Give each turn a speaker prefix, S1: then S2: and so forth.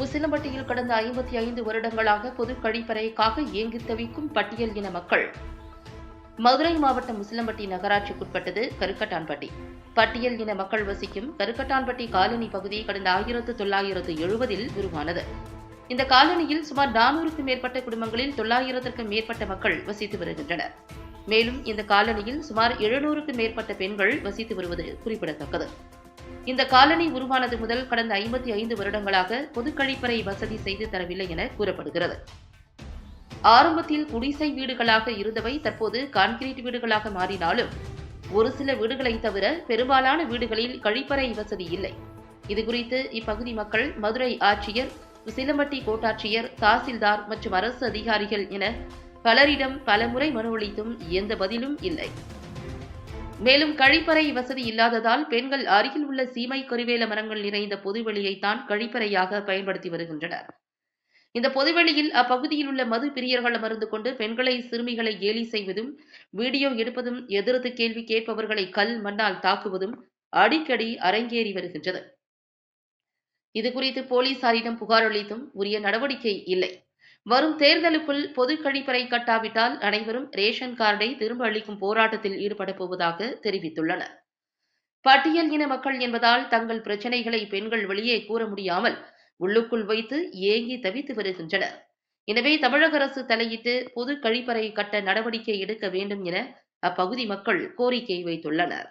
S1: உசிலம்பட்டியில் கடந்த 55 வருடங்களாக பொது கழிப்பறைக்காக ஏங்கித் தவிக்கும் பட்டியல் இன மக்கள். மதுரை மாவட்டம் உசிலம்பட்டி நகராட்சிக்குட்பட்டது கருக்கட்டான்பட்டி. பட்டியல் இன மக்கள் வசிக்கும் கருக்கட்டான்பட்டி காலனி பகுதி கடந்த 1970 உருவானது. இந்த காலனியில் சுமார் 400க்கும் மேற்பட்ட குடும்பங்களில் 900க்கும் மேற்பட்ட மக்கள் வசித்து வருகின்றனர். மேலும் இந்த காலனியில் சுமார் 700க்கும் மேற்பட்ட பெண்கள் வசித்து வருவது குறிப்பிடத்தக்கது. இந்த காலனி உருவானது முதல் கடந்த 55 வருடங்களாக பொது கழிப்பறை வசதி செய்து தரவில்லை என கூறப்படுகிறது. ஆரம்பத்தில் குடிசை வீடுகளாக இருந்தவை தற்போது கான்கிரீட் வீடுகளாக மாறினாலும் ஒரு சில வீடுகளை தவிர பெரும்பாலான வீடுகளில் கழிப்பறை வசதி இல்லை. இதுகுறித்து இப்பகுதி மக்கள் மதுரை ஆட்சியர், உசிலம்பட்டி கோட்டாட்சியர், தாசில்தார் மற்றும் அரசு அதிகாரிகள் என பலரிடம் பலமுறை மனு அளித்தும் எந்த பதிலும் இல்லை. மேலும் கழிப்பறை வசதி இல்லாததால் பெண்கள் அருகில் உள்ள சீமை கருவேல மரங்கள் நிறைந்த பொதுவெளியைத்தான் கழிப்பறையாக பயன்படுத்தி வருகின்றனர். இந்த பொதுவெளியில் அப்பகுதியில் உள்ள மது பிரியர்கள் அமர்ந்து கொண்டு பெண்களை, சிறுமிகளை கேலி செய்வதும், வீடியோ எடுப்பதும், எதிர்த்து கேள்வி கேட்பவர்களை கல், மண்ணால் தாக்குவதும் அடிக்கடி அரங்கேறி வருகின்றது. இதுகுறித்து போலீசாரிடம் புகார் அளித்தும் உரிய நடவடிக்கை இல்லை. வரும் தேர்தலுக்குள் பொது கழிப்பறை கட்டாவிட்டால் அனைவரும் ரேஷன் கார்டை திரும்ப அளிக்கும் போராட்டத்தில் ஈடுபடப் போவதாக தெரிவித்துள்ளனர். பட்டியல் இன மக்கள் என்பதால் தங்கள் பிரச்சினைகளை பெண்கள் வெளியே கூற முடியாமல் உள்ளுக்குள் வைத்து ஏங்கி தவித்து வருகின்றனர். எனவே தமிழக அரசு தலையிட்டு பொது கழிப்பறை கட்ட நடவடிக்கை எடுக்க வேண்டும் என அப்பகுதி மக்கள் கோரிக்கை வைத்துள்ளனர்.